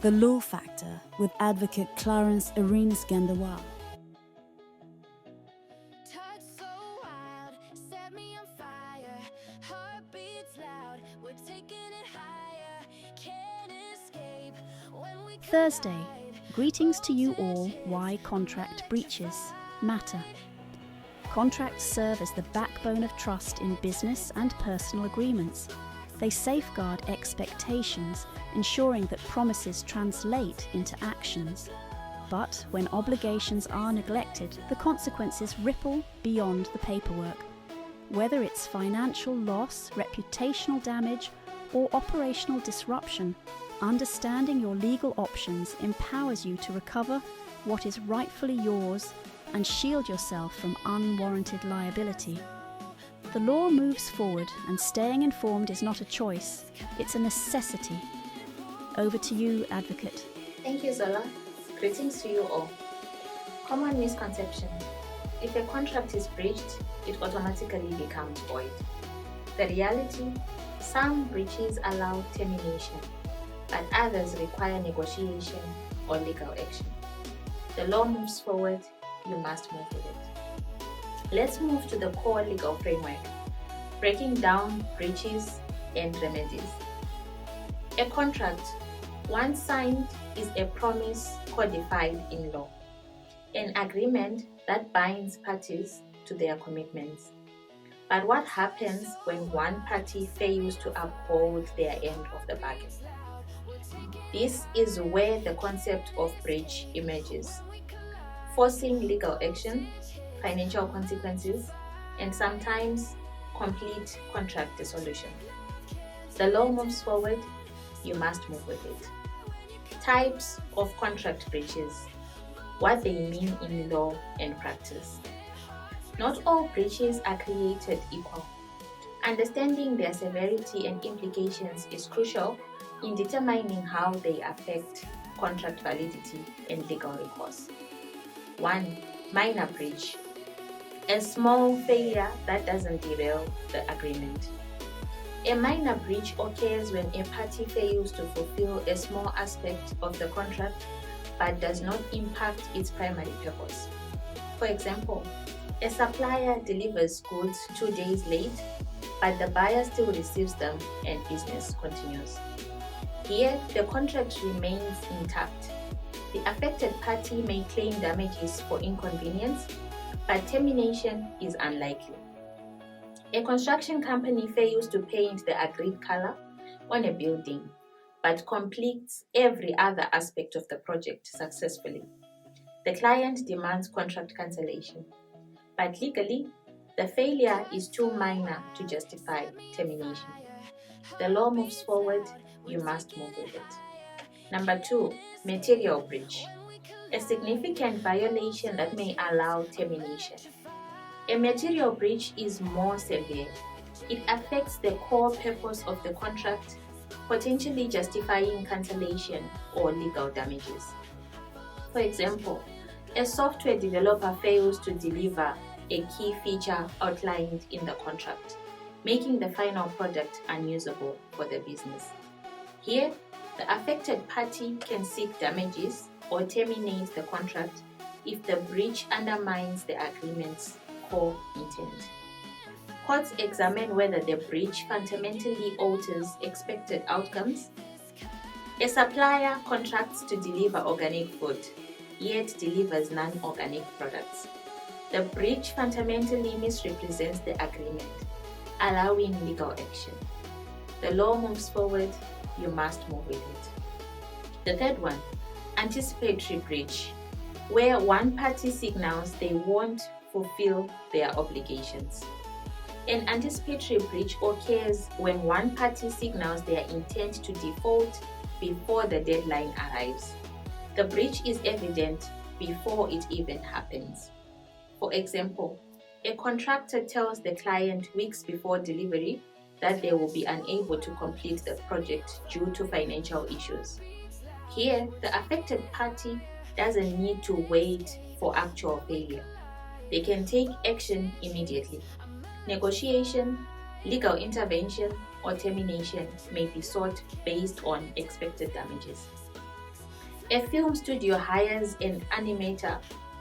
The Law Factor with advocate Clarence Arenas Gandawa. Thursday. Greetings to you all. Why contract breaches matter. Contracts serve as the backbone of trust in business and personal agreements. They safeguard expectations, ensuring that promises translate into actions. But when obligations are neglected, the consequences ripple beyond the paperwork. Whether it's financial loss, reputational damage, or operational disruption, understanding your legal options empowers you to recover what is rightfully yours and shield yourself from unwarranted liability. The law moves forward, and staying informed is not a choice, it's a necessity. Over to you, Advocate. Thank you, Zola. Greetings to you all. Common misconception. If a contract is breached, it automatically becomes void. The reality, some breaches allow termination, but others require negotiation or legal action. The law moves forward, you must move with it. Let's move to the core legal framework, breaking down breaches and remedies. A contract, once signed, is a promise codified in law, an agreement that binds parties to their commitments. But what happens when one party fails to uphold their end of the bargain? This is where the concept of breach emerges, forcing legal action, financial consequences, and sometimes complete contract dissolution. The law moves forward, you must move with it. Types of contract breaches, what they mean in law and practice. Not all breaches are created equal. Understanding their severity and implications is crucial in determining how they affect contract validity and legal recourse. 1. Minor breach. A small failure that doesn't derail the agreement. A minor breach occurs when a party fails to fulfill a small aspect of the contract but does not impact its primary purpose. For example, a supplier delivers goods 2 days late, but the buyer still receives them and business continues. Here, the contract remains intact. The affected party may claim damages for inconvenience, but termination is unlikely. A construction company fails to paint the agreed color on a building, but completes every other aspect of the project successfully. The client demands contract cancellation, but legally, the failure is too minor to justify termination. The law moves forward, you must move with it. Number 2, material breach. A significant violation that may allow termination. A material breach is more severe. It affects the core purpose of the contract, potentially justifying cancellation or legal damages. For example, a software developer fails to deliver a key feature outlined in the contract, making the final product unusable for the business. Here, the affected party can seek damages or terminate the contract if the breach undermines the agreement's core intent. Courts examine whether the breach fundamentally alters expected outcomes. A supplier contracts to deliver organic food, yet delivers non-organic products. The breach fundamentally misrepresents the agreement, allowing legal action. The law moves forward, you must move with it. The third one, anticipatory breach, where one party signals they won't fulfill their obligations. An anticipatory breach occurs when one party signals their intent to default before the deadline arrives. The breach is evident before it even happens. For example, a contractor tells the client weeks before delivery that they will be unable to complete the project due to financial issues. Here, the affected party doesn't need to wait for actual failure. They can take action immediately. Negotiation, legal intervention, or termination may be sought based on expected damages. A film studio hires an animator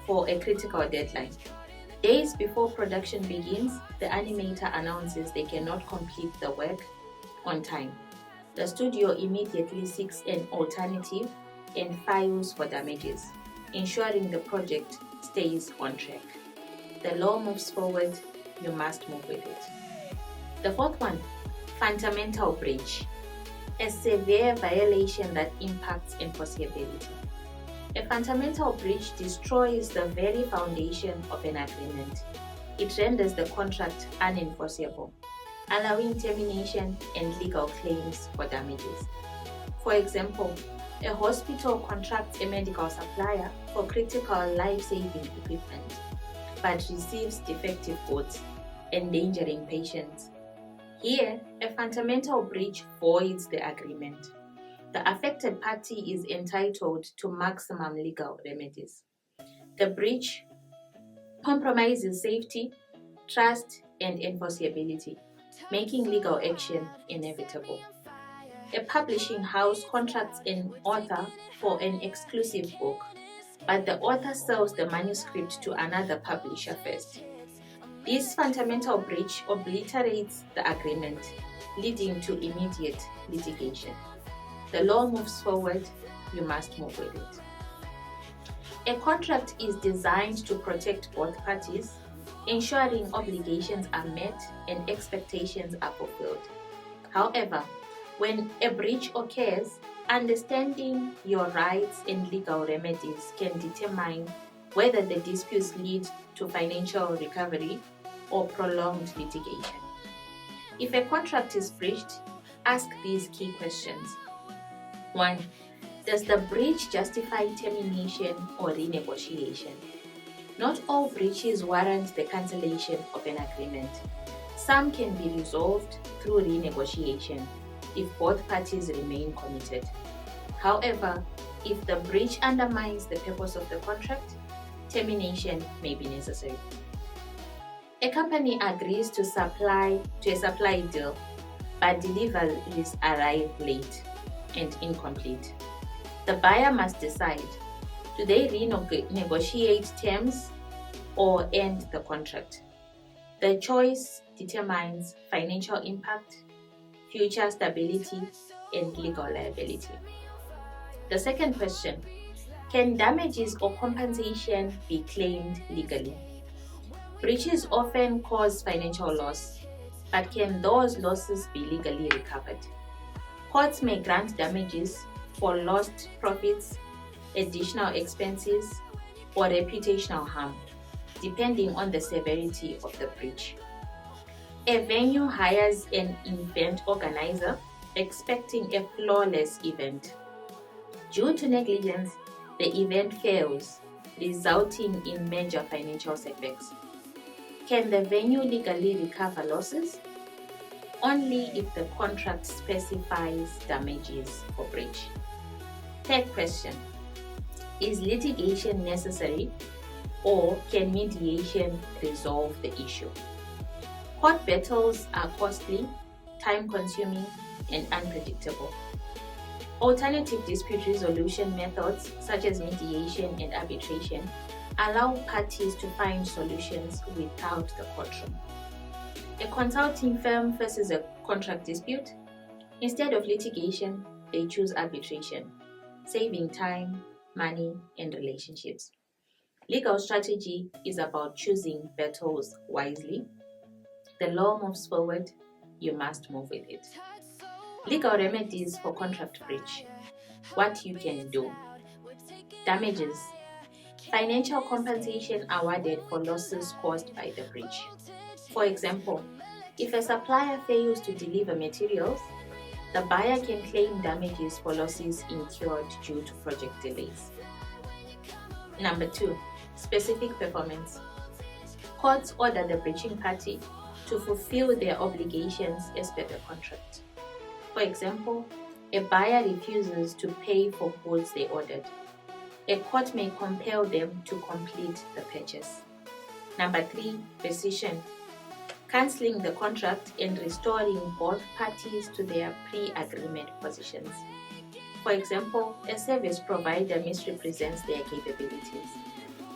for a critical deadline. Days before production begins, the animator announces they cannot complete the work on time. The studio immediately seeks an alternative and files for damages, ensuring the project stays on track. The law moves forward, you must move with it. The fourth one, fundamental breach, a severe violation that impacts enforceability. A fundamental breach destroys the very foundation of an agreement. It renders the contract unenforceable, allowing termination and legal claims for damages. For example, a hospital contracts a medical supplier for critical life-saving equipment, but receives defective goods, endangering patients. Here, a fundamental breach voids the agreement. The affected party is entitled to maximum legal remedies. The breach compromises safety, trust, and enforceability, making legal action inevitable. A publishing house contracts an author for an exclusive book, but the author sells the manuscript to another publisher first. This fundamental breach obliterates the agreement, leading to immediate litigation. The law moves forward, you must move with it. A contract is designed to protect both parties, ensuring obligations are met and expectations are fulfilled. However, when a breach occurs, understanding your rights and legal remedies can determine whether the disputes lead to financial recovery or prolonged litigation. If a contract is breached, ask these key questions. 1. Does the breach justify termination or renegotiation? Not all breaches warrant the cancellation of an agreement. Some can be resolved through renegotiation if both parties remain committed. However, if the breach undermines the purpose of the contract, termination may be necessary. A company agrees to a supply deal, but deliveries arrive late and incomplete. The buyer must decide, do they renegotiate terms or end the contract? The choice determines financial impact, future stability, and legal liability. The second question, can damages or compensation be claimed legally? Breaches often cause financial loss, but can those losses be legally recovered? Courts may grant damages for lost profits, additional expenses, or reputational harm, depending on the severity of the breach. A venue hires an event organizer expecting a flawless event. Due to negligence, the event fails, resulting in major financial setbacks. Can the venue legally recover losses? Only if the contract specifies damages for breach. Third question, is litigation necessary or can mediation resolve the issue? Court battles are costly, time-consuming, and unpredictable. Alternative dispute resolution methods such as mediation and arbitration allow parties to find solutions without the courtroom. A consulting firm faces a contract dispute. Instead of litigation, they choose arbitration, saving time, money, and relationships. Legal strategy is about choosing battles wisely. The law moves forward, you must move with it. Legal remedies for contract breach. What you can do. Damages. Financial compensation awarded for losses caused by the breach. For example, if a supplier fails to deliver materials, the buyer can claim damages for losses incurred due to project delays. Number 2, specific performance. Courts order the breaching party to fulfill their obligations as per the contract. For example, a buyer refuses to pay for goods they ordered. A court may compel them to complete the purchase. Number 3, rescission. Cancelling the contract and restoring both parties to their pre-agreement positions. For example, a service provider misrepresents their capabilities.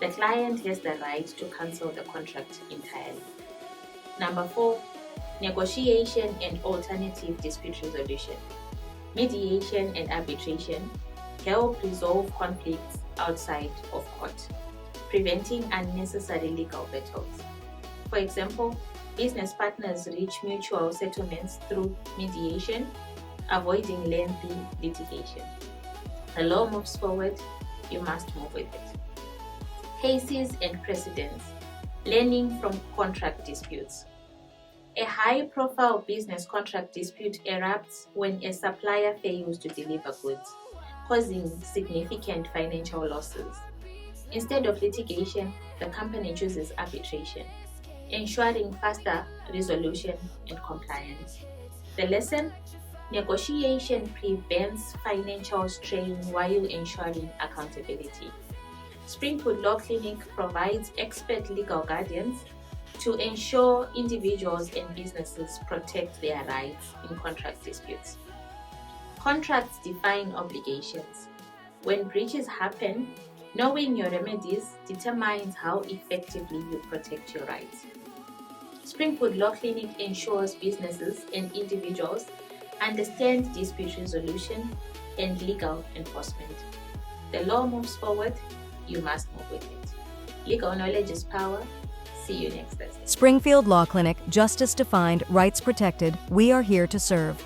The client has the right to cancel the contract entirely. Number 4, negotiation and alternative dispute resolution. Mediation and arbitration help resolve conflicts outside of court, preventing unnecessary legal battles. For example, business partners reach mutual settlements through mediation, avoiding lengthy litigation. The law moves forward, you must move with it. Cases and precedents. Learning from contract disputes. A high-profile business contract dispute erupts when a supplier fails to deliver goods, causing significant financial losses. Instead of litigation, the company chooses arbitration, ensuring faster resolution and compliance. The lesson: negotiation prevents financial strain while ensuring accountability. Springwood Law Clinic provides expert legal guardians to ensure individuals and businesses protect their rights in contract disputes. Contracts define obligations. When breaches happen, knowing your remedies determines how effectively you protect your rights. Springwood Law Clinic ensures businesses and individuals understand dispute resolution and legal enforcement. The law moves forward, you must move with it. Legal knowledge is power. See you next Thursday. Springfield Law Clinic, justice defined, rights protected. We are here to serve.